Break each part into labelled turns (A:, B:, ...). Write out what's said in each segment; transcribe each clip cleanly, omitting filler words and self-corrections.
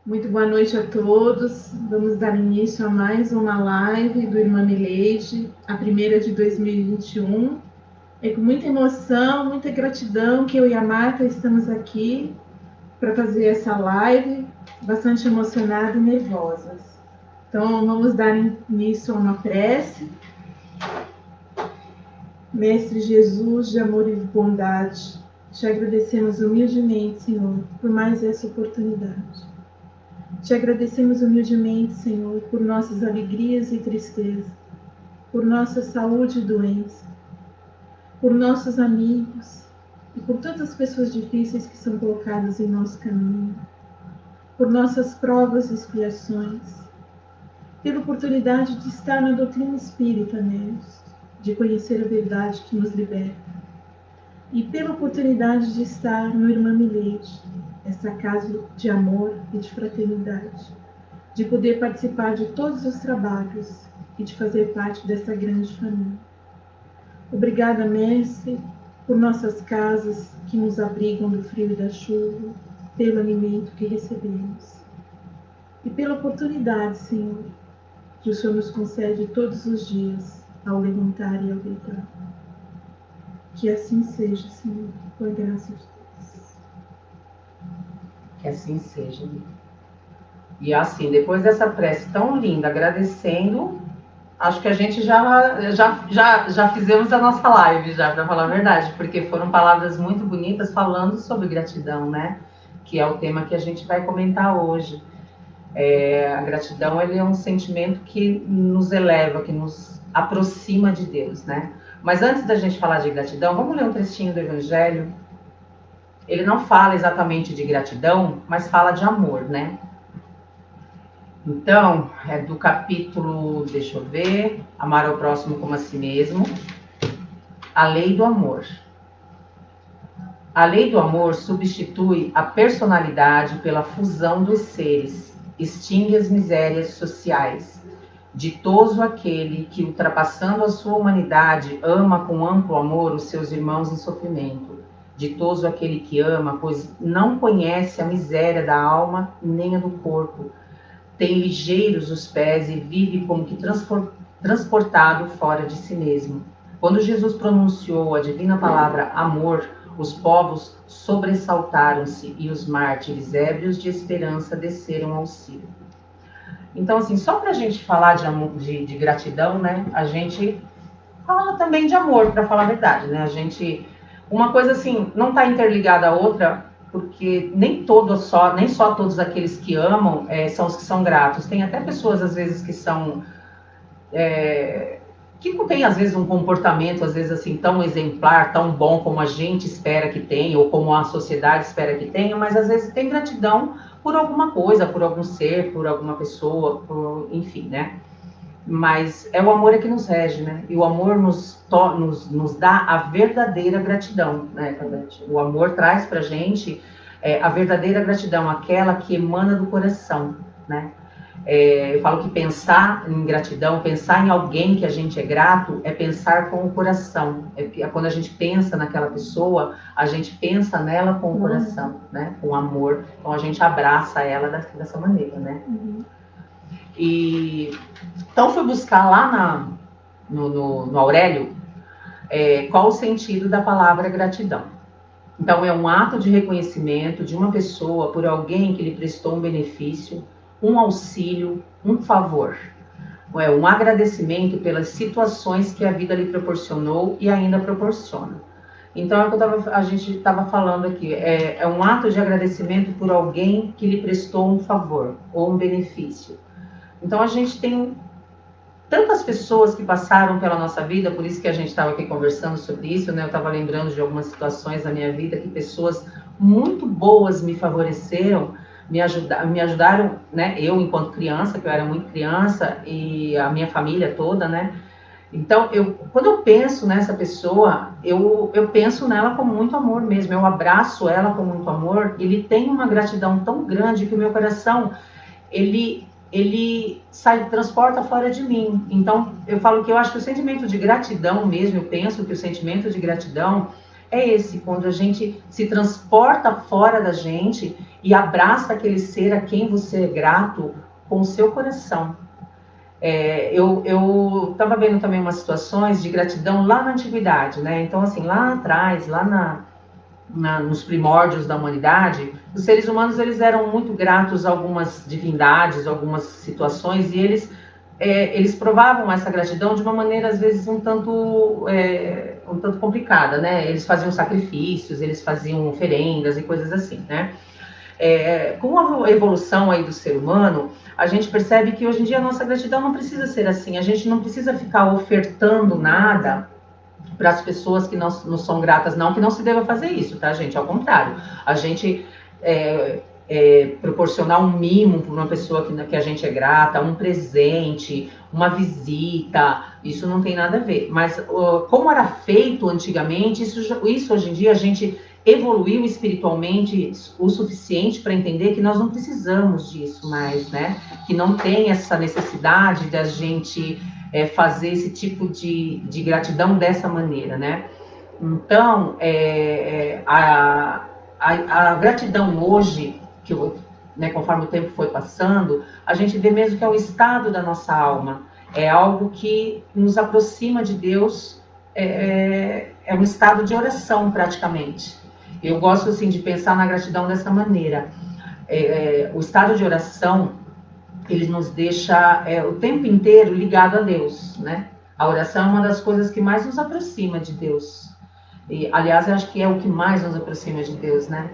A: Muito boa noite a todos. Vamos dar início a mais uma live do Irmã Mileide, a primeira de 2021. É com muita emoção, muita gratidão que eu e a Marta estamos aqui para fazer essa live, bastante emocionadas e nervosas. Então, vamos dar início a uma prece. Mestre Jesus de amor e bondade, te agradecemos humildemente, Senhor, por mais essa oportunidade. Te agradecemos humildemente, Senhor, por nossas alegrias e tristezas, por nossa saúde e doença, por nossos amigos e por todas as pessoas difíceis que são colocadas em nosso caminho, por nossas provas e expiações, pela oportunidade de estar na doutrina espírita, Deus, de conhecer a verdade que nos liberta, e pela oportunidade de estar no Irmã Mileide, essa casa de amor e de fraternidade, de poder participar de todos os trabalhos e de fazer parte dessa grande família. Obrigada, Mestre, por nossas casas que nos abrigam do frio e da chuva, pelo alimento que recebemos. E pela oportunidade, Senhor, que o Senhor nos concede todos os dias, ao levantar e ao deitar. Que assim seja, Senhor, por graça de Deus.
B: Que assim seja. E assim, depois dessa prece tão linda, agradecendo, acho que a gente já fizemos a nossa live, já, para falar a verdade, porque foram palavras muito bonitas falando sobre gratidão, né? Que é o tema que a gente vai comentar hoje. A gratidão, ele é um sentimento que nos eleva, que nos aproxima de Deus, né? Mas antes da gente falar de gratidão, vamos ler um trechinho do Evangelho. Ele não fala exatamente de gratidão, mas fala de amor, né? Então, é do capítulo, deixa eu ver, amar ao próximo como a si mesmo, a lei do amor. A lei do amor substitui a personalidade pela fusão dos seres, extingue as misérias sociais. Ditoso aquele que, ultrapassando a sua humanidade, ama com amplo amor os seus irmãos em sofrimento. Ditoso aquele que ama, pois não conhece a miséria da alma nem a do corpo. Tem ligeiros os pés e vive como que transportado fora de si mesmo. Quando Jesus pronunciou a divina palavra amor, os povos sobressaltaram-se e os mártires ébrios de esperança desceram ao circo. Então, assim, só para a gente falar de gratidão, né? A gente fala também de amor, para falar a verdade, né? Uma coisa assim, não está interligada à outra, porque nem só todos aqueles que amam são os que são gratos. Tem até pessoas, às vezes, que são... que não tem, às vezes, um comportamento, às vezes, assim, tão exemplar, tão bom como a gente espera que tenha, ou como a sociedade espera que tenha, mas, às vezes, tem gratidão por alguma coisa, por algum ser, por alguma pessoa, enfim, né? Mas é o amor que nos rege, né? E o amor nos dá a verdadeira gratidão, né, Claudete? O amor traz pra gente a verdadeira gratidão, aquela que emana do coração, né? Eu falo que pensar em gratidão, pensar em alguém que a gente é grato, é pensar com o coração. Quando a gente pensa naquela pessoa, a gente pensa nela com o coração, né? Com amor. Então a gente abraça ela dessa maneira, né? E então fui buscar lá no Aurélio qual o sentido da palavra gratidão. Então é um ato de reconhecimento de uma pessoa por alguém que lhe prestou um benefício, um auxílio, um favor. Um agradecimento pelas situações que a vida lhe proporcionou e ainda proporciona. Então é o que a gente estava falando aqui. É um ato de agradecimento por alguém que lhe prestou um favor ou um benefício. Então a gente tem tantas pessoas que passaram pela nossa vida, por isso que a gente estava aqui conversando sobre isso, né? Eu estava lembrando de algumas situações da minha vida que pessoas muito boas me favoreceram, me ajudaram, né? Eu, enquanto criança, que eu era muito criança, e a minha família toda, né? Então, quando eu penso nessa pessoa, eu penso nela com muito amor mesmo, eu abraço ela com muito amor, ele tem uma gratidão tão grande que o meu coração, ele transporta fora de mim. Então, eu falo que eu acho que o sentimento de gratidão mesmo, eu penso que o sentimento de gratidão é esse, quando a gente se transporta fora da gente e abraça aquele ser a quem você é grato com o seu coração. Eu estava vendo também umas situações de gratidão lá na antiguidade, né? Então, assim, lá atrás, lá nos primórdios da humanidade, os seres humanos eles eram muito gratos a algumas divindades, algumas situações, e eles provavam essa gratidão de uma maneira, às vezes, um tanto complicada, né? Eles faziam sacrifícios, eles faziam oferendas e coisas assim, né? Com a evolução aí do ser humano, a gente percebe que hoje em dia a nossa gratidão não precisa ser assim. A gente não precisa ficar ofertando nada para as pessoas que não são gratas, não que não se deva fazer isso, tá, gente? Ao contrário, a gente proporcionar um mimo para uma pessoa que a gente é grata, um presente, uma visita, isso não tem nada a ver. Mas como era feito antigamente, isso hoje em dia a gente evoluiu espiritualmente o suficiente para entender que nós não precisamos disso mais, né? Que não tem essa necessidade da gente fazer esse tipo de gratidão dessa maneira, né? Então, a gratidão hoje, conforme o tempo foi passando, a gente vê mesmo que é o estado da nossa alma, é algo que nos aproxima de Deus, é um estado de oração praticamente. Eu gosto assim de pensar na gratidão dessa maneira. O estado de oração, ele nos deixa o tempo inteiro ligado a Deus, né? A oração é uma das coisas que mais nos aproxima de Deus. E, aliás, eu acho que é o que mais nos aproxima de Deus, né?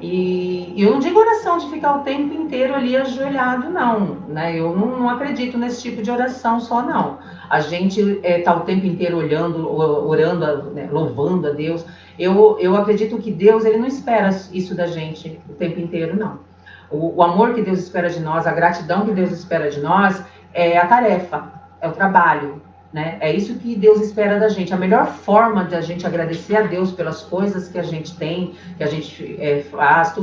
B: E eu não digo oração de ficar o tempo inteiro ali ajoelhado, não, né? Eu não acredito nesse tipo de oração só, não. A gente está o tempo inteiro orando, né, louvando a Deus. Eu acredito que Deus, ele não espera isso da gente o tempo inteiro, não. O amor que Deus espera de nós, a gratidão que Deus espera de nós é a tarefa, é o trabalho, né? É isso que Deus espera da gente. A melhor forma de a gente agradecer a Deus pelas coisas que a gente tem, que a gente faz,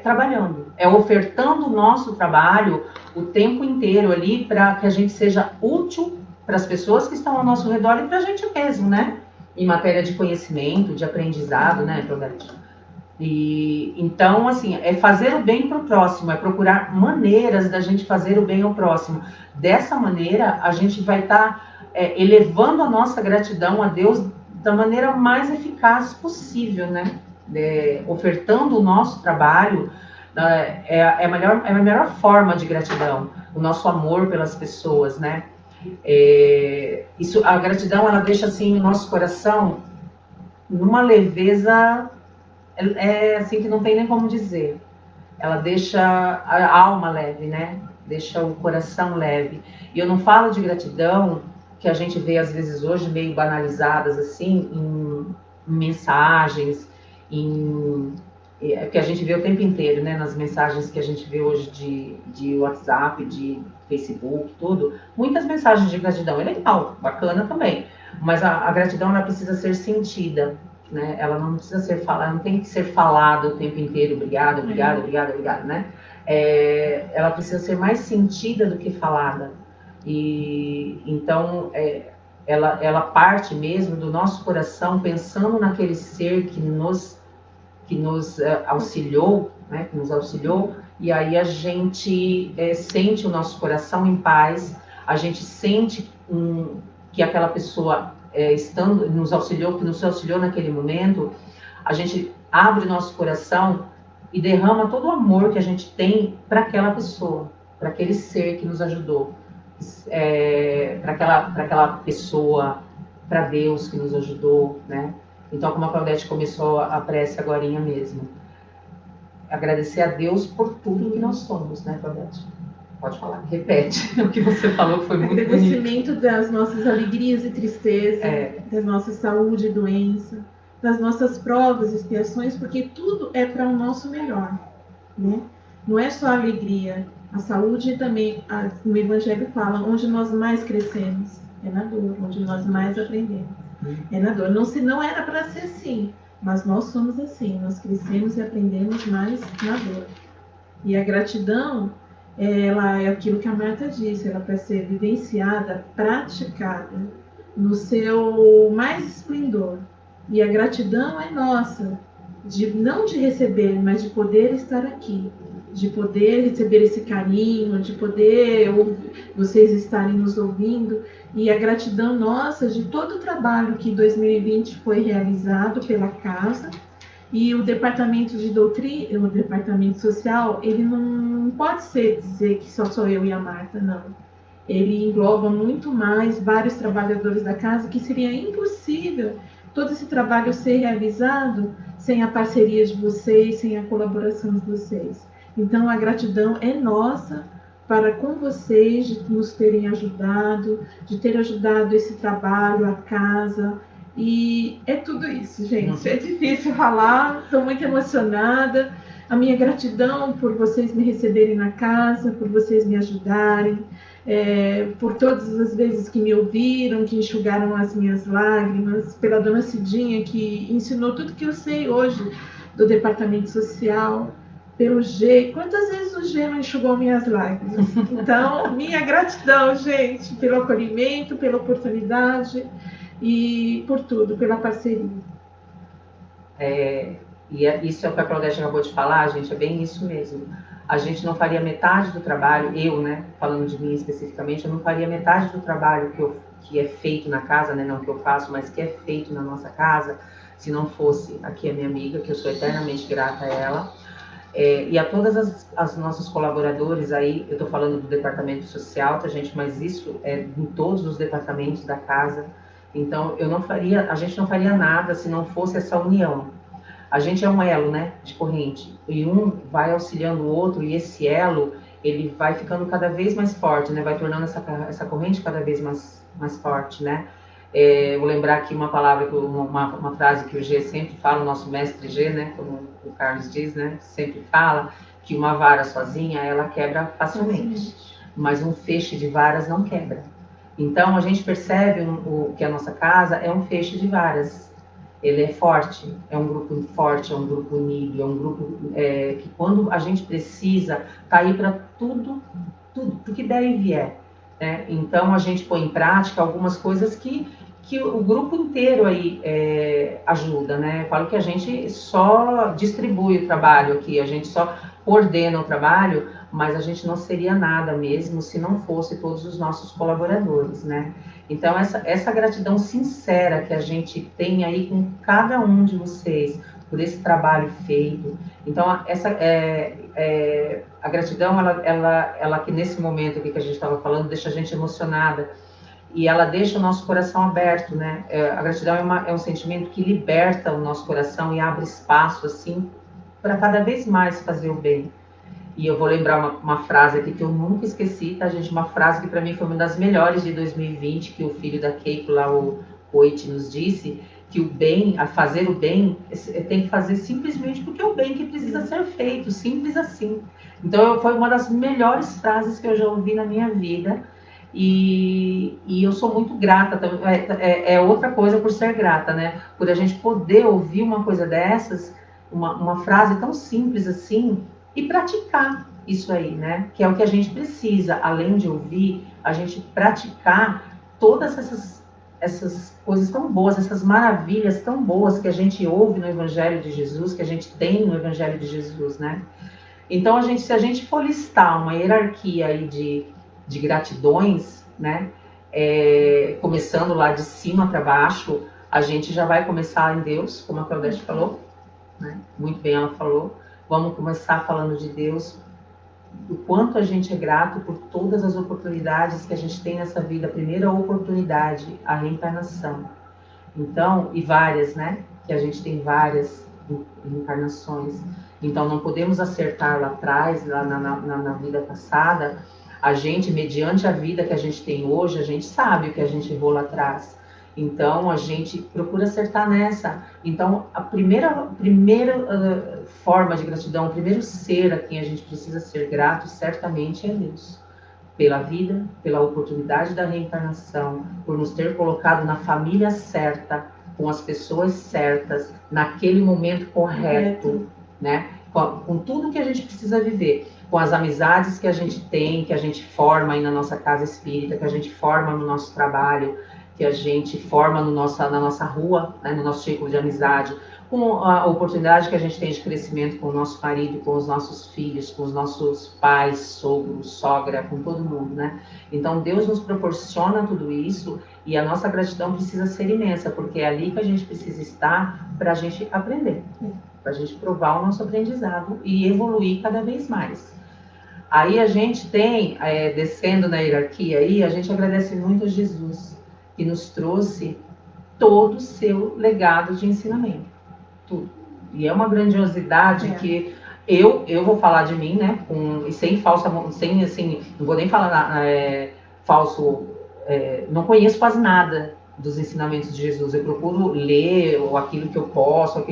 B: trabalhando, ofertando o nosso trabalho o tempo inteiro ali para que a gente seja útil para as pessoas que estão ao nosso redor e para a gente mesmo, né? Em matéria de conhecimento, de aprendizado, né, Claudete? E então, assim, é fazer o bem para o próximo, é procurar maneiras da gente fazer o bem ao próximo. Dessa maneira, a gente vai estar elevando a nossa gratidão a Deus da maneira mais eficaz possível, né? Ofertando o nosso trabalho é a melhor forma de gratidão, o nosso amor pelas pessoas, né? A gratidão, ela deixa assim o nosso coração numa leveza assim que não tem nem como dizer. Ela deixa a alma leve, né? Deixa o coração leve. E eu não falo de gratidão que a gente vê às vezes hoje meio banalizadas assim em mensagens, que a gente vê o tempo inteiro, né? Nas mensagens que a gente vê hoje de WhatsApp, de Facebook, tudo. Muitas mensagens de gratidão. É legal, bacana também. Mas a gratidão, ela precisa ser sentida. Né? Ela não precisa ser falada, não tem que ser falada o tempo inteiro, obrigado, obrigado, obrigado, obrigado, né? Ela precisa ser mais sentida do que falada. E então ela parte mesmo do nosso coração, pensando naquele ser que nos auxiliou, né? Que nos auxiliou, e aí a gente sente o nosso coração em paz, a gente sente que aquela pessoa estando, que nos auxiliou naquele momento, a gente abre nosso coração e derrama todo o amor que a gente tem para aquela pessoa, para aquele ser que nos ajudou, para aquela pessoa, para Deus que nos ajudou, né? Então, como a Claudete começou a prece agorinha mesmo, agradecer a Deus por tudo que nós somos, né, Claudete? Pode falar, repete o que você falou, que foi muito bonito.
A: Agradecimento das nossas alegrias e tristezas, da nossa saúde e doença, das nossas provas e expiações, porque tudo é para o nosso melhor, né? Não é só a alegria, a saúde também, no Evangelho fala, onde nós mais crescemos, é na dor, onde nós mais aprendemos, é na dor. Não era para ser assim, mas nós somos assim, nós crescemos e aprendemos mais na dor. E a gratidão, ela é aquilo que a Marta disse, ela para ser vivenciada, praticada no seu mais esplendor. E a gratidão é nossa, não de receber, mas de poder estar aqui, de poder receber esse carinho, de poder vocês estarem nos ouvindo, e a gratidão nossa de todo o trabalho que em 2020 foi realizado pela casa. E o departamento de doutrina, o departamento social, ele não pode dizer que só sou eu e a Marta, não. Ele engloba muito mais vários trabalhadores da casa, que seria impossível todo esse trabalho ser realizado sem a parceria de vocês, sem a colaboração de vocês. Então, a gratidão é nossa para com vocês, de nos terem ajudado, de ter ajudado esse trabalho, a casa. E é tudo isso, gente. É difícil falar, estou muito emocionada. A minha gratidão por vocês me receberem na casa, por vocês me ajudarem, por todas as vezes que me ouviram, que enxugaram as minhas lágrimas, pela dona Cidinha, que ensinou tudo que eu sei hoje do departamento social, pelo G. Quantas vezes o G não enxugou minhas lágrimas? Então, minha gratidão, gente, pelo acolhimento, pela oportunidade e por tudo, pela parceria.
B: Isso é o que a Claudete acabou de falar, gente, é bem isso mesmo. A gente não faria metade do trabalho, eu, né, falando de mim especificamente, eu não faria metade do trabalho que é feito na casa, né, não que eu faço, mas que é feito na nossa casa, se não fosse aqui a minha amiga, que eu sou eternamente grata a ela, e a todas as nossos colaboradores aí, eu estou falando do departamento social, tá, gente, mas isso é em todos os departamentos da casa. Então, a gente não faria nada se não fosse essa união. A gente é um elo, né, de corrente, e um vai auxiliando o outro, e esse elo, ele vai ficando cada vez mais forte, né, vai tornando essa corrente cada vez mais forte, né. Vou lembrar aqui uma palavra, uma frase que o G sempre fala, o nosso mestre G, né, como o Carlos diz, né, sempre fala, que uma vara sozinha, ela quebra facilmente, mas um feixe de varas não quebra. Então, a gente percebe que a nossa casa é um feixe de varas. Ele é forte, é um grupo unido, é um grupo que quando a gente precisa, tá aí para tudo que der e vier, né? Então, a gente põe em prática algumas coisas que o grupo inteiro aí ajuda, né? Eu falo que a gente só distribui o trabalho aqui, a gente só coordena o trabalho, mas a gente não seria nada mesmo se não fosse todos os nossos colaboradores, né? Então, essa gratidão sincera que a gente tem aí com cada um de vocês, por esse trabalho feito. Então, a gratidão, ela que nesse momento aqui que a gente estava falando, deixa a gente emocionada, e ela deixa o nosso coração aberto, né? A gratidão é um sentimento que liberta o nosso coração e abre espaço, assim, para cada vez mais fazer o bem. E eu vou lembrar uma frase aqui que eu nunca esqueci, tá, gente? Uma frase que para mim foi uma das melhores de 2020, que o filho da Keiko lá, o Coit, nos disse, que o bem, a fazer o bem, tem que fazer simplesmente porque é o bem que precisa ser feito, simples assim. Então, foi uma das melhores frases que eu já ouvi na minha vida, e eu sou muito grata, é outra coisa por ser grata, né? Por a gente poder ouvir uma coisa dessas, uma frase tão simples assim, e praticar isso aí, né? Que é o que a gente precisa, além de ouvir, a gente praticar todas essas coisas tão boas, essas maravilhas tão boas que a gente ouve no Evangelho de Jesus, que a gente tem no Evangelho de Jesus, né? Então, se a gente for listar uma hierarquia aí de gratidões, né? Começando lá de cima para baixo, a gente já vai começar em Deus, como a Claudete falou, né? Muito bem ela falou. Vamos começar falando de Deus, o quanto a gente é grato por todas as oportunidades que a gente tem nessa vida. A primeira oportunidade, a reencarnação. Então, e várias, né? Que a gente tem várias reencarnações. Então, não podemos acertar lá atrás, lá na vida passada. A gente, mediante a vida que a gente tem hoje, a gente sabe o que a gente errou lá atrás. Então, a gente procura acertar nessa. Então, a primeira forma de gratidão, o primeiro ser a quem a gente precisa ser grato, certamente é Deus. Pela vida, pela oportunidade da reencarnação, por nos ter colocado na família certa, com as pessoas certas, naquele momento correto, né? Com tudo que a gente precisa viver, com as amizades que a gente tem, que a gente forma aí na nossa casa espírita, que a gente forma no nosso trabalho, que a gente forma na nossa rua, né, no nosso círculo de amizade, com a oportunidade que a gente tem de crescimento com o nosso marido, com os nossos filhos, com os nossos pais, sogros, sogra, com todo mundo, né? Então, Deus nos proporciona tudo isso e a nossa gratidão precisa ser imensa, porque é ali que a gente precisa estar para a gente aprender, para a gente provar o nosso aprendizado e evoluir cada vez mais. Aí a gente tem, descendo na hierarquia aí, a gente agradece muito a Jesus, que nos trouxe todo o seu legado de ensinamento. Tudo. E é uma grandiosidade que eu vou falar de mim, né? Sem falsa, sem assim, não vou nem falar falso, não conheço quase nada dos ensinamentos de Jesus. Eu procuro ler ou aquilo que eu posso,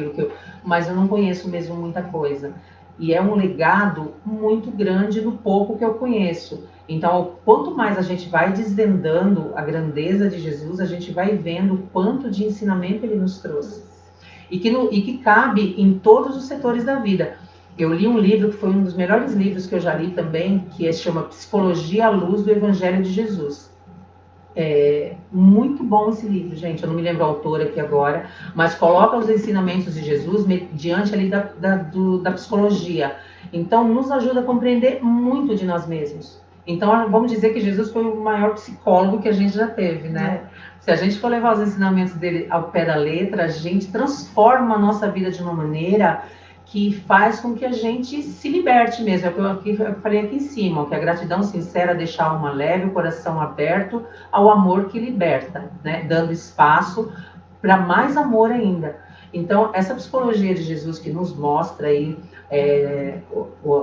B: mas eu não conheço mesmo muita coisa. E é um legado muito grande no pouco que eu conheço. Então, quanto mais a gente vai desvendando a grandeza de Jesus, a gente vai vendo o quanto de ensinamento ele nos trouxe. E que cabe em todos os setores da vida. Eu li um livro que foi um dos melhores livros que eu já li também, que se chama Psicologia à Luz do Evangelho de Jesus. É muito bom esse livro, gente. Eu não me lembro a autora aqui agora, mas coloca os ensinamentos de Jesus diante ali da psicologia. Então, nos ajuda a compreender muito de nós mesmos. Então, vamos dizer que Jesus foi o maior psicólogo que a gente já teve, né? Se a gente for levar os ensinamentos dele ao pé da letra, a gente transforma a nossa vida de uma maneira que faz com que a gente se liberte mesmo. É o que eu falei aqui em cima, que a gratidão sincera deixa a alma leve, o coração aberto ao amor que liberta, né? Dando espaço para mais amor ainda. Então, essa psicologia de Jesus que nos mostra aí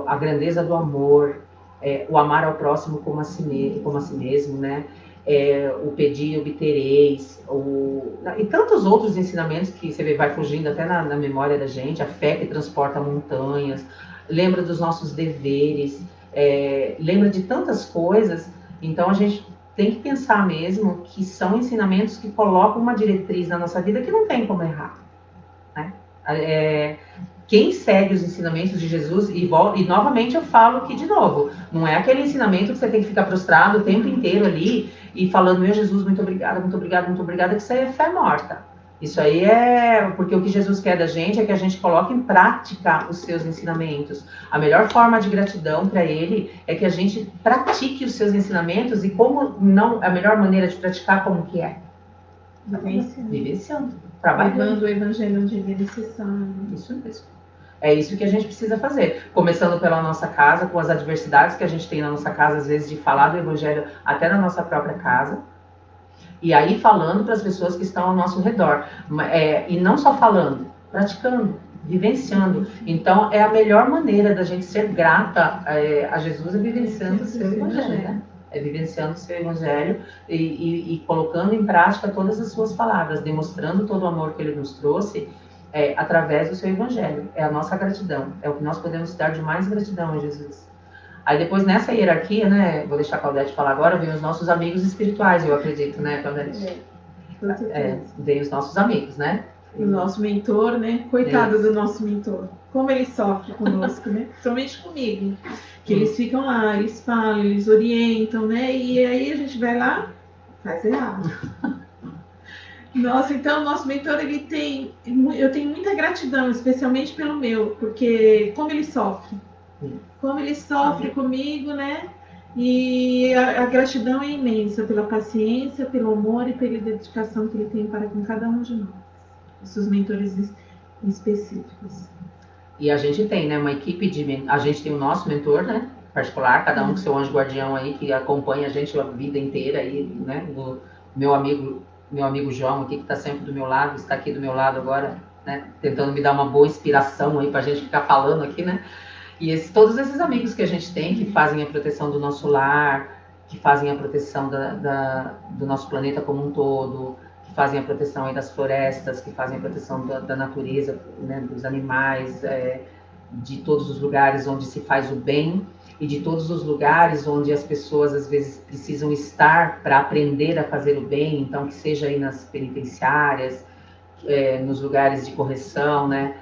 B: a grandeza do amor, o amar ao próximo como a si mesmo, né? O pedir e obtereis, e tantos outros ensinamentos que você vai fugindo até na memória da gente, a fé que transporta montanhas, lembra dos nossos deveres, lembra de tantas coisas. Então a gente tem que pensar mesmo que são ensinamentos que colocam uma diretriz na nossa vida que não tem como errar, né? Quem segue os ensinamentos de Jesus, e novamente eu falo aqui de novo, não é aquele ensinamento que você tem que ficar prostrado o tempo inteiro ali e falando, meu Jesus, muito obrigada, muito obrigada, muito obrigada, que isso aí é fé morta. Isso aí porque o que Jesus quer da gente é que a gente coloque em prática os seus ensinamentos. A melhor forma de gratidão para ele é que a gente pratique os seus ensinamentos, e como não, a melhor maneira de praticar, como que é? Vivenciando. Trabalhando.
A: Levando o evangelho onde ele é necessário.
B: Isso mesmo. É isso que a gente precisa fazer. Começando pela nossa casa, com as adversidades que a gente tem na nossa casa, às vezes de falar do evangelho até na nossa própria casa. E aí falando para as pessoas que estão ao nosso redor. E não só falando, praticando, vivenciando. Então, é a melhor maneira da gente ser grata a Jesus vivenciando o seu evangelho, né? Vivenciando o seu evangelho e colocando em prática todas as suas palavras, demonstrando todo o amor que ele nos trouxe através do seu evangelho. É a nossa gratidão, é o que nós podemos dar de mais gratidão a Jesus. Aí depois, nessa hierarquia, né, vou deixar a Claudete falar agora, vem os nossos amigos espirituais, eu acredito, né, Claudete? Vem os nossos amigos, né?
A: O nosso mentor, né? Coitado do nosso mentor. Como ele sofre conosco, né? Principalmente comigo. Que eles ficam lá, eles falam, eles orientam, né? E aí a gente vai lá, faz errado. Nossa, então o nosso mentor, eu tenho muita gratidão, especialmente pelo meu, porque como ele sofre. Como ele sofre comigo, né? E a gratidão é imensa pela paciência, pelo amor e pela dedicação que ele tem para com cada um de nós. Os seus mentores específicos.
B: E a gente tem, né, uma equipe a gente tem o nosso mentor, né, particular, cada um com seu anjo guardião aí, que acompanha a gente a vida inteira aí, né, meu amigo João aqui, que está sempre do meu lado, está aqui do meu lado agora, né, tentando me dar uma boa inspiração aí para a gente ficar falando aqui, né. E todos esses amigos que a gente tem, que fazem a proteção do nosso lar, que fazem a proteção do nosso planeta como um todo, que fazem a proteção aí das florestas, que fazem a proteção da natureza, né, dos animais, de todos os lugares onde se faz o bem e de todos os lugares onde as pessoas às vezes precisam estar para aprender a fazer o bem, então que seja aí nas penitenciárias, nos lugares de correção, né?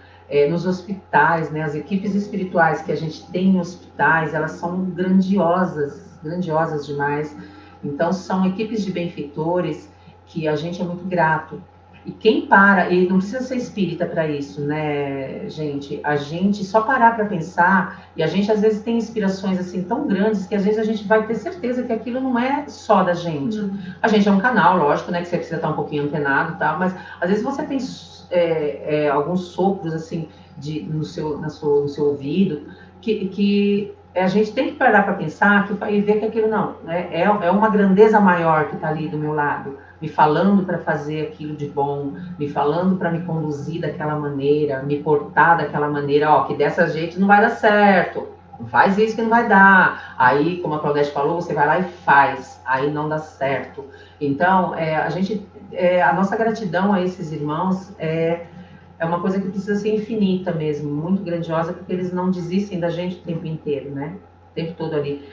B: Nos hospitais, né? As equipes espirituais que a gente tem em hospitais, elas são grandiosas demais. Então, são equipes de benfeitores que a gente é muito grato. E quem para, e não precisa ser espírita para isso, né, gente? A gente só parar para pensar, e a gente às vezes tem inspirações assim tão grandes que às vezes a gente vai ter certeza que aquilo não é só da gente. A gente é um canal, lógico, né, que você precisa estar um pouquinho antenado e tal, mas às vezes você tem alguns sopros assim no seu ouvido que a gente tem que parar para pensar e ver que aquilo não é uma grandeza maior que está ali do meu lado, me falando para fazer aquilo de bom, me falando para me conduzir daquela maneira, me portar daquela maneira, ó, que dessa jeito não vai dar certo, não faz isso que não vai dar. Aí, como a Claudete falou, você vai lá e faz, aí não dá certo. Então, a nossa gratidão a esses irmãos é uma coisa que precisa ser infinita mesmo, muito grandiosa, porque eles não desistem da gente o tempo inteiro, né? O tempo todo ali.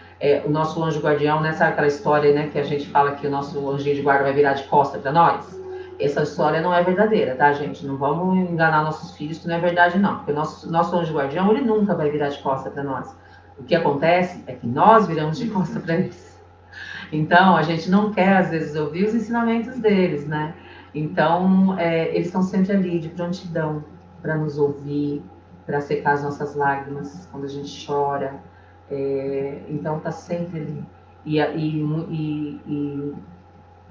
B: O nosso anjo guardião, né? Sabe aquela história, né? Que a gente fala que o nosso anjinho de guarda vai virar de costa para nós? Essa história não é verdadeira, tá, gente? Não vamos enganar nossos filhos, que não é verdade, não. Porque o nosso anjo guardião, ele nunca vai virar de costa para nós. O que acontece é que nós viramos de costa para eles. Então, a gente não quer, às vezes, ouvir os ensinamentos deles, né? Então, eles estão sempre ali, de prontidão, para nos ouvir, para secar as nossas lágrimas quando a gente chora. Então, está sempre ali. E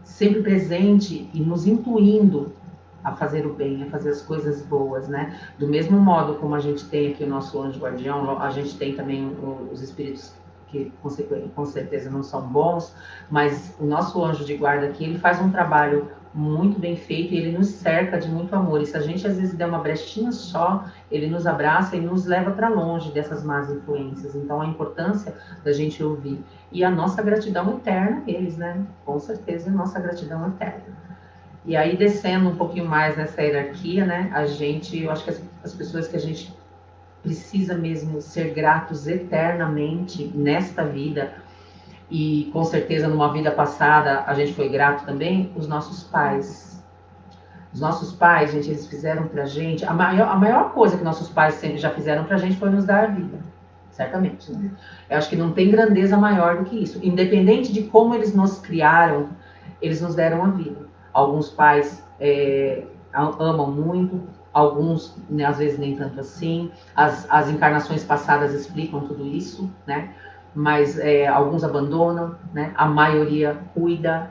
B: sempre presente e nos intuindo a fazer o bem, a fazer as coisas boas, né? Do mesmo modo como a gente tem aqui o nosso anjo guardião, a gente tem também os espíritos que com certeza não são bons, mas o nosso anjo de guarda aqui, ele faz um trabalho muito bem feito e ele nos cerca de muito amor. E se a gente às vezes der uma brechinha só, ele nos abraça e nos leva para longe dessas más influências. Então a importância da gente ouvir. E a nossa gratidão eterna a eles, né? Com certeza a nossa gratidão eterna. E aí, descendo um pouquinho mais nessa hierarquia, né? Eu acho que as pessoas que a gente precisa mesmo ser gratos eternamente nesta vida, e com certeza numa vida passada a gente foi grato também, os nossos pais. Os nossos pais, gente, eles fizeram pra gente, a maior coisa que nossos pais sempre já fizeram pra gente foi nos dar a vida. Certamente, né? Eu acho que não tem grandeza maior do que isso. Independente de como eles nos criaram, eles nos deram a vida. Alguns pais amam muito, alguns, né, às vezes, nem tanto assim. As encarnações passadas explicam tudo isso, né? Mas alguns abandonam, né? A maioria cuida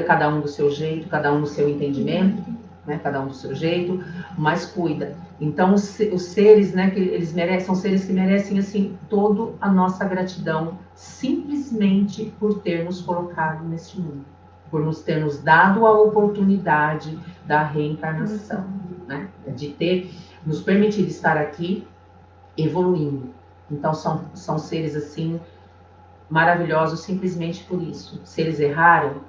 B: cada um do seu jeito, cada um do seu entendimento, né? Cada um do seu jeito, mas cuida. Então, os seres, né, que eles merecem, são seres que merecem, assim, toda a nossa gratidão, simplesmente por ter nos colocado neste mundo, por ter nos dado a oportunidade da reencarnação, né, de ter nos permitido estar aqui evoluindo. Então, são seres, assim, maravilhosos simplesmente por isso. Se eles erraram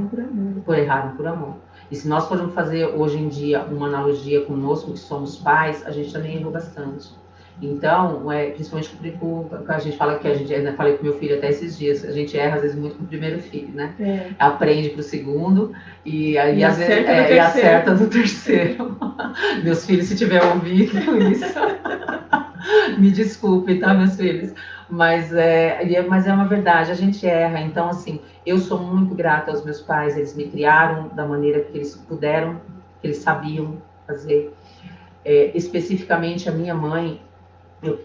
A: por amor.
B: Erraram por amor. E se nós formos fazer hoje em dia uma analogia conosco, que somos pais, a gente também errou bastante. Então, principalmente com a gente fala que a gente, né, falei com meu filho até esses dias, a gente erra às vezes muito com o primeiro filho, né? Aprende pro segundo e às vezes acerta no terceiro. Meus filhos, se tiver ouvido isso, me desculpem, tá, meus filhos? Mas é uma verdade, a gente erra. Então, assim, eu sou muito grata aos meus pais, eles me criaram da maneira que eles puderam, que eles sabiam fazer. Especificamente a minha mãe,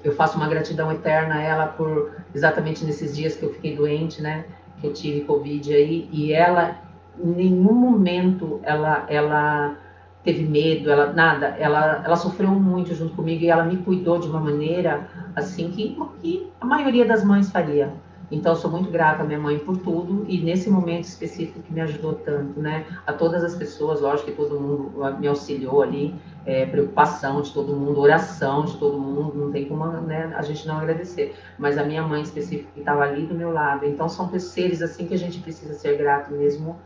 B: eu faço uma gratidão eterna a ela por exatamente nesses dias que eu fiquei doente, né? Que eu tive Covid aí, e ela, em nenhum momento, ela teve medo, ela sofreu muito junto comigo e ela me cuidou de uma maneira assim que a maioria das mães faria. Então, eu sou muito grata à minha mãe por tudo e nesse momento específico que me ajudou tanto, né? A todas as pessoas, lógico que todo mundo me auxiliou ali, preocupação de todo mundo, oração de todo mundo, não tem como, né, a gente não agradecer. Mas a minha mãe específica que estava ali do meu lado. Então, são seres assim que a gente precisa ser grato mesmo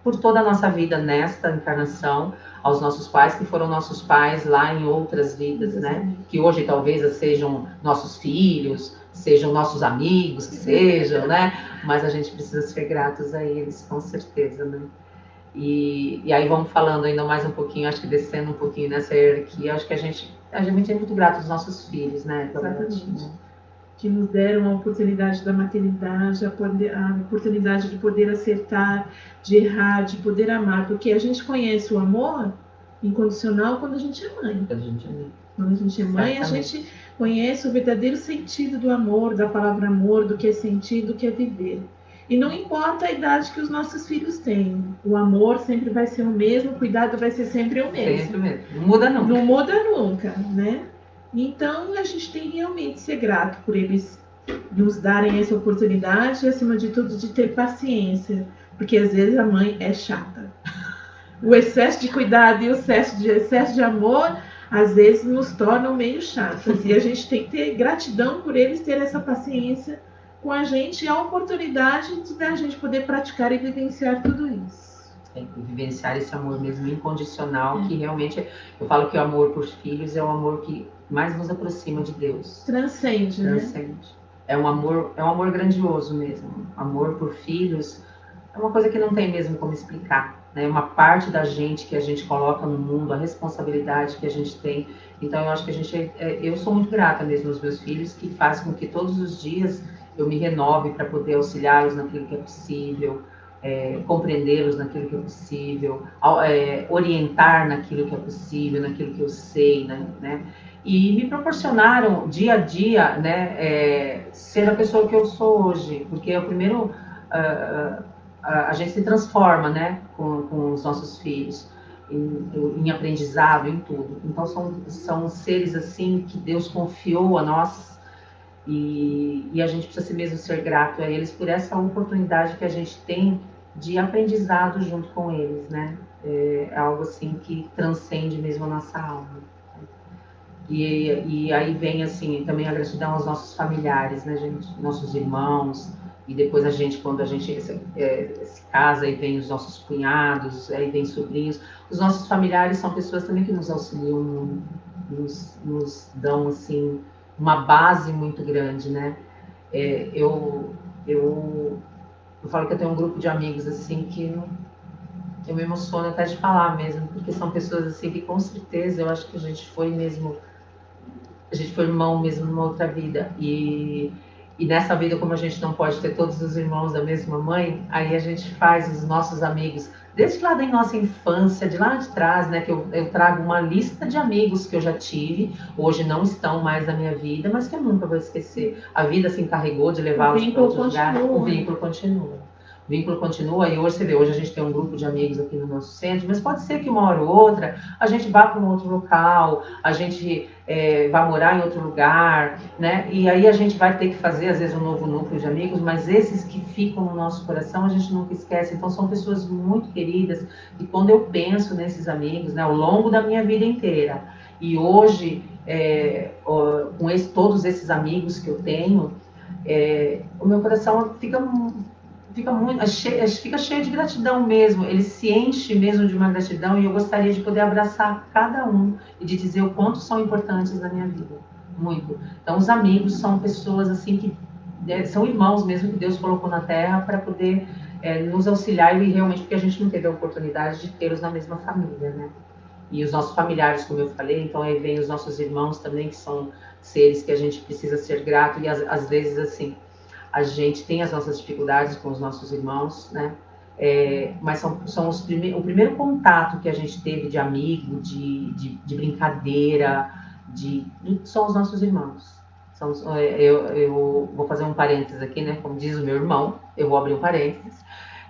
B: por toda a nossa vida nesta encarnação, aos nossos pais, que foram nossos pais lá em outras vidas, né? Que hoje talvez sejam nossos filhos, sejam nossos amigos, que sejam, né? Mas a gente precisa ser gratos a eles, com certeza, né? E aí vamos falando ainda mais um pouquinho, acho que descendo um pouquinho nessa hierarquia, acho que a gente é muito grato aos nossos filhos, né?
A: Exatamente. que nos deram a oportunidade da maternidade, a oportunidade de poder acertar, de errar, de poder amar, porque a gente conhece o amor incondicional quando a gente é mãe. Quando a gente é mãe, a gente conhece o verdadeiro sentido do amor, da palavra amor, do que é sentir, do que é viver. E não importa a idade que os nossos filhos têm, o amor sempre vai ser o mesmo, o cuidado vai ser sempre o mesmo.
B: Sempre mesmo. Não muda nunca.
A: Não muda nunca, né? Então, a gente tem realmente que ser grato por eles nos darem essa oportunidade e, acima de tudo, de ter paciência, porque às vezes a mãe é chata. O excesso de cuidado e o excesso de amor, às vezes, nos tornam meio chatas. E a gente tem que ter gratidão por eles ter essa paciência com a gente e a oportunidade de a gente poder praticar e vivenciar tudo isso.
B: Vivenciar esse amor mesmo incondicional, que realmente, eu falo que o amor por filhos é o amor que mais nos aproxima de Deus.
A: Transcende, né?
B: É um amor grandioso mesmo. Amor por filhos é uma coisa que não tem mesmo como explicar, né? Uma parte da gente que a gente coloca no mundo, a responsabilidade que a gente tem. Então eu acho que eu sou muito grata mesmo aos meus filhos, que fazem com que todos os dias eu me renove para poder auxiliá-los naquilo que é possível, compreendê-los naquilo que é possível, orientar naquilo que é possível, naquilo que eu sei, né? E me proporcionaram dia a dia, né, ser a pessoa que eu sou hoje, porque o primeiro a gente se transforma, né, com os nossos filhos, em aprendizado, em tudo. Então são seres assim que Deus confiou a nós. E a gente precisa mesmo ser grato a eles por essa oportunidade que a gente tem de aprendizado junto com eles, né? É algo assim que transcende mesmo a nossa alma. E aí vem assim também a gratidão aos nossos familiares, né, gente? Nossos irmãos. E depois quando a gente se casa, aí vem os nossos cunhados, aí vem sobrinhos. Os nossos familiares são pessoas também que nos auxiliam, nos dão assim uma base muito grande, né? Eu falo que eu tenho um grupo de amigos assim que eu me emociono até de falar mesmo, porque são pessoas assim que com certeza eu acho que a gente foi irmão mesmo numa outra vida. E nessa vida, como a gente não pode ter todos os irmãos da mesma mãe, aí a gente faz os nossos amigos, desde lá da nossa infância, de lá de trás, né, que eu trago uma lista de amigos que eu já tive, hoje não estão mais na minha vida, mas que eu nunca vou esquecer. A vida se encarregou de levá-los para outro lugar. O vínculo continua. O vínculo continua, e hoje você vê, hoje a gente tem um grupo de amigos aqui no nosso centro, mas pode ser que uma hora ou outra a gente vá para um outro local, a gente vai morar em outro lugar, né? E aí a gente vai ter que fazer, às vezes, um novo núcleo de amigos, mas esses que ficam no nosso coração a gente nunca esquece. Então são pessoas muito queridas, e quando eu penso nesses amigos, né, ao longo da minha vida inteira, e hoje, com todos esses amigos que eu tenho, o meu coração fica cheio de gratidão mesmo, ele se enche mesmo de uma gratidão, e eu gostaria de poder abraçar cada um e de dizer o quanto são importantes na minha vida, muito. Então os amigos são pessoas assim que são irmãos mesmo que Deus colocou na terra para poder nos auxiliar, e realmente porque a gente não teve a oportunidade de tê-los na mesma família, né? E os nossos familiares, como eu falei, então aí vem os nossos irmãos também, que são seres que a gente precisa ser grato, e às vezes assim, a gente tem as nossas dificuldades com os nossos irmãos, né? Mas são o primeiro contato que a gente teve de amigo, de brincadeira, são os nossos irmãos. Eu vou fazer um parênteses aqui, né? Como diz o meu irmão, eu vou abrir um parênteses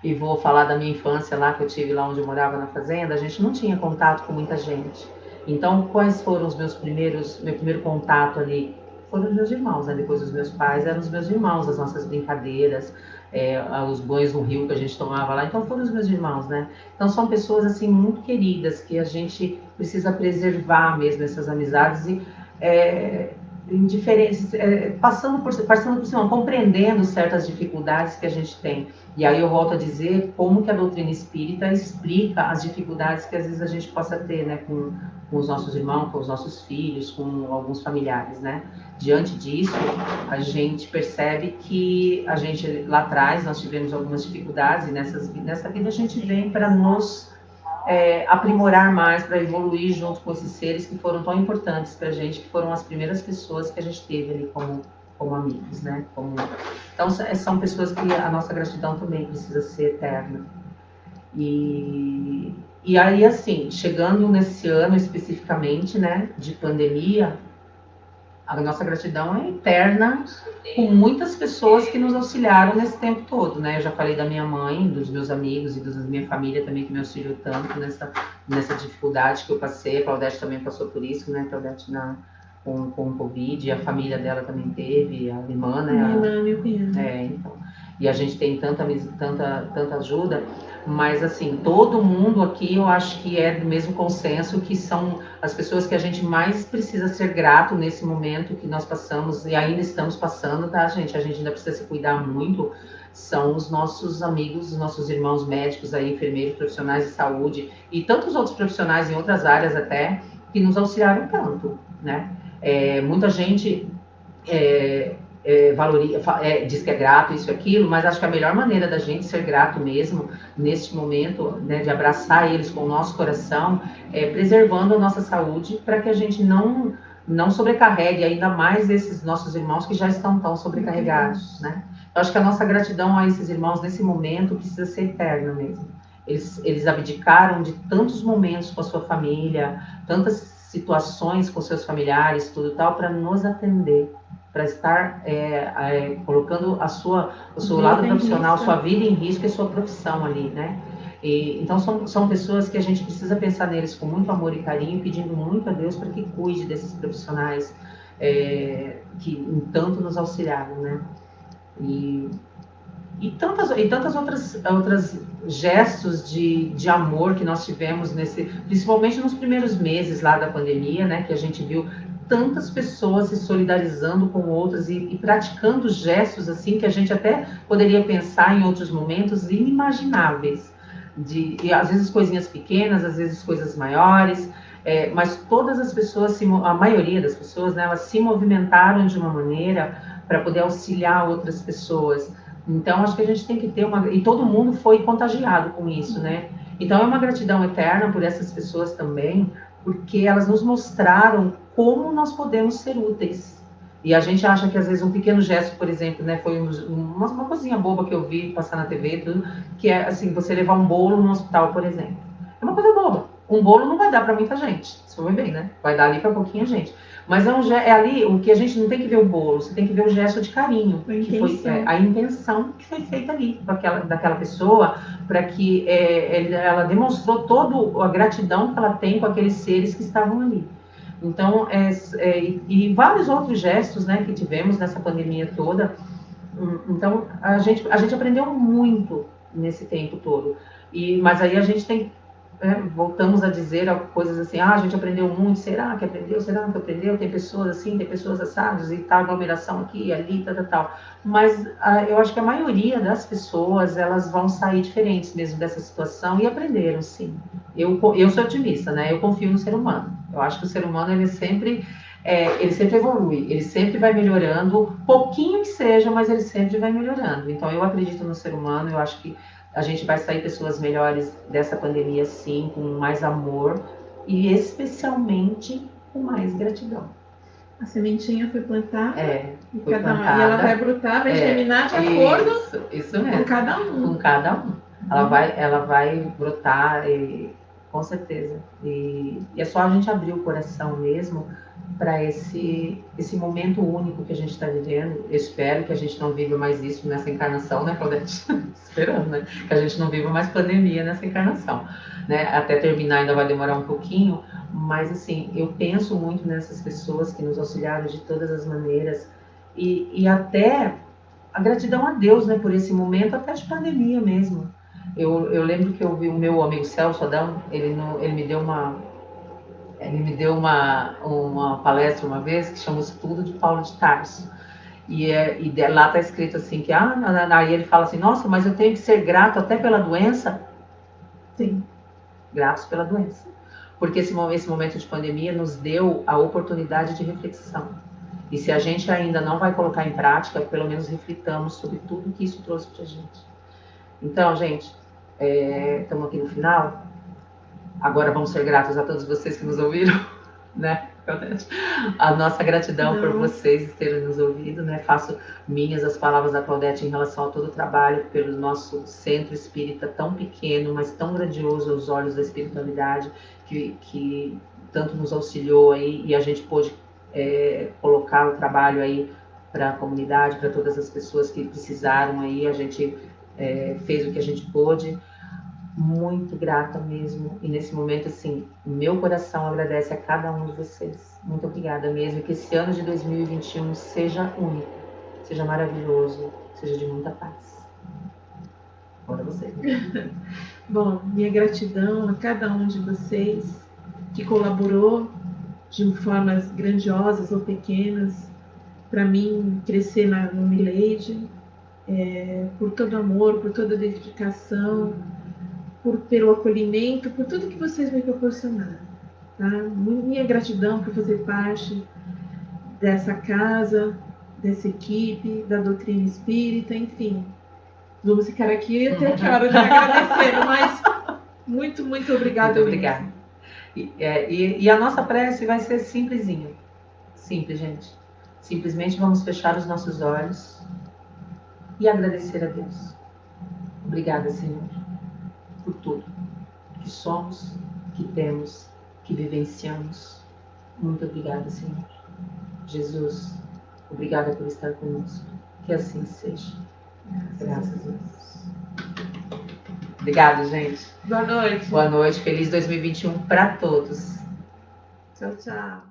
B: e vou falar da minha infância lá, que eu tive lá onde eu morava na fazenda. A gente não tinha contato com muita gente. Então, quais foram meu primeiro contato ali? Foram os meus irmãos, né? Depois dos meus pais, eram os meus irmãos, as nossas brincadeiras, os banhos no rio que a gente tomava lá, então foram os meus irmãos, né? Então são pessoas, assim, muito queridas, que a gente precisa preservar mesmo essas amizades, e passando por cima, compreendendo certas dificuldades que a gente tem. E aí eu volto a dizer como que a doutrina espírita explica as dificuldades que às vezes a gente possa ter, né, com os nossos irmãos, com os nossos filhos, com alguns familiares, né? Diante disso, a gente percebe que a gente, lá atrás, nós tivemos algumas dificuldades, e nessa vida a gente vem para nos aprimorar mais, para evoluir junto com esses seres que foram tão importantes para a gente, que foram as primeiras pessoas que a gente teve ali como como amigos, né? Então, são pessoas que a nossa gratidão também precisa ser eterna. E aí, assim, chegando nesse ano especificamente, né, de pandemia, a nossa gratidão é eterna com muitas pessoas que nos auxiliaram nesse tempo todo, né? Eu já falei da minha mãe, dos meus amigos e da minha família também, que me auxiliou tanto nessa dificuldade que eu passei. A Claudete também passou por isso, né? A Claudete com o Covid, e a família dela também teve, a irmã, né?
A: Minha irmã, meu cunhado.
B: Então. E a gente tem tanta ajuda, mas assim, todo mundo aqui eu acho que é do mesmo consenso, que são as pessoas que a gente mais precisa ser grato nesse momento que nós passamos e ainda estamos passando, tá, gente? A gente ainda precisa se cuidar muito, são os nossos amigos, os nossos irmãos médicos aí, enfermeiros, profissionais de saúde e tantos outros profissionais em outras áreas até, que nos auxiliaram tanto, né? Muita gente diz que é grato, isso e aquilo, mas acho que a melhor maneira da gente ser grato mesmo, neste momento, né, de abraçar eles com o nosso coração, é preservando a nossa saúde, para que a gente não sobrecarregue ainda mais esses nossos irmãos que já estão tão sobrecarregados, né? Eu acho que a nossa gratidão a esses irmãos nesse momento precisa ser eterna mesmo. Eles abdicaram de tantos momentos com a sua família, tantas situações com seus familiares, tudo tal, para nos atender, para estar colocando o seu lado profissional, sua vida em risco e sua profissão ali, né? Então são pessoas que a gente precisa pensar neles com muito amor e carinho, pedindo muito a Deus para que cuide desses profissionais que tanto nos auxiliaram, né? E tantas outras gestos de amor que nós tivemos principalmente nos primeiros meses lá da pandemia, né, que a gente viu tantas pessoas se solidarizando com outras e praticando gestos assim que a gente até poderia pensar em outros momentos inimagináveis, e às vezes coisinhas pequenas, às vezes coisas maiores, mas todas as pessoas, a maioria das pessoas, né, elas se movimentaram de uma maneira para poder auxiliar outras pessoas. Então, acho que a gente tem que ter e todo mundo foi contagiado com isso, né? Então, é uma gratidão eterna por essas pessoas também, porque elas nos mostraram como nós podemos ser úteis. E a gente acha que, às vezes, um pequeno gesto, por exemplo, né, foi uma coisinha boba que eu vi passar na TV, tudo, que é, assim, você levar um bolo no hospital, por exemplo. É uma coisa boba. Um bolo não vai dar para muita gente, se for bem, né? Vai dar ali para pouquinha gente. Mas ali o que a gente não tem que ver o bolo, você tem que ver o gesto de carinho, que foi a intenção que foi feita ali daquela pessoa, para que ela demonstrou toda a gratidão que ela tem com aqueles seres que estavam ali. Então, e vários outros gestos, né, que tivemos nessa pandemia toda. Então, a gente aprendeu muito nesse tempo todo. Mas aí a gente tem voltamos a dizer coisas assim, a gente aprendeu muito, será que aprendeu, será que aprendeu, tem pessoas assim, tem pessoas assadas, e tá aglomeração aqui e ali, tal. Mas eu acho que a maioria das pessoas, elas vão sair diferentes mesmo dessa situação e aprenderam, sim. Eu sou otimista, né, eu confio no ser humano. Eu acho que o ser humano, ele sempre evolui, ele sempre vai melhorando, pouquinho que seja, mas ele sempre vai melhorando. Então, eu acredito no ser humano, eu acho que a gente vai sair pessoas melhores dessa pandemia, sim, com mais amor e especialmente com mais gratidão.
A: A sementinha foi plantada.
B: Foi plantada.
A: E ela vai brotar, vai germinar de acordo
B: isso mesmo,
A: com cada um.
B: Com cada um. Ela vai brotar, com certeza. E é só a gente abrir o coração mesmo para esse momento único que a gente está vivendo. Eu espero que a gente não viva mais isso nessa encarnação, né, Claudete? Esperando, né? Que a gente não viva mais pandemia nessa encarnação. Né? Até terminar ainda vai demorar um pouquinho, mas assim, eu penso muito nessas pessoas que nos auxiliaram de todas as maneiras e até a gratidão a Deus, né, por esse momento, até de pandemia mesmo. Eu lembro que eu vi o meu amigo Celso Adão, ele me deu uma palestra uma vez que chama Estudo de Paulo de Tarso. E lá está escrito assim que aí ele fala assim, nossa, mas eu tenho que ser grato até pela doença? Sim, gratos pela doença. Porque esse momento de pandemia nos deu a oportunidade de reflexão. E se a gente ainda não vai colocar em prática, pelo menos reflitamos sobre tudo que isso trouxe para a gente. Então, gente, estamos aqui no final. Agora vamos ser gratos a todos vocês que nos ouviram, né? Claudete. A nossa gratidão por vocês terem nos ouvido, né? Faço minhas as palavras da Claudete em relação a todo o trabalho pelo nosso centro espírita tão pequeno, mas tão grandioso aos olhos da espiritualidade, que tanto nos auxiliou aí e a gente pôde colocar o trabalho aí para a comunidade, para todas as pessoas que precisaram aí, a gente fez o que a gente pôde. Muito grata mesmo, e nesse momento, assim, meu coração agradece a cada um de vocês. Muito obrigada mesmo, e que esse ano de 2021 seja único, seja maravilhoso, seja de muita paz. Bora você.
A: Bom, minha gratidão a cada um de vocês que colaborou de formas grandiosas ou pequenas para mim crescer no Milady, por todo amor, por toda dedicação, pelo acolhimento, por tudo que vocês me proporcionaram. Tá? Minha gratidão por fazer parte dessa casa, dessa equipe, da doutrina espírita, enfim. Vamos ficar aqui até que hora de agradecer, mas muito, muito obrigada.
B: Muito obrigada. E a nossa prece vai ser simplesinha. Simples, gente. Simplesmente vamos fechar os nossos olhos e agradecer a Deus. Obrigada, Senhor, por tudo que somos, que temos, que vivenciamos. Muito obrigada, Senhor. Jesus, obrigada por estar conosco. Que assim seja. Graças a Deus. Obrigada, gente.
A: Boa noite.
B: Boa noite. Feliz 2021 para todos.
A: Tchau, tchau.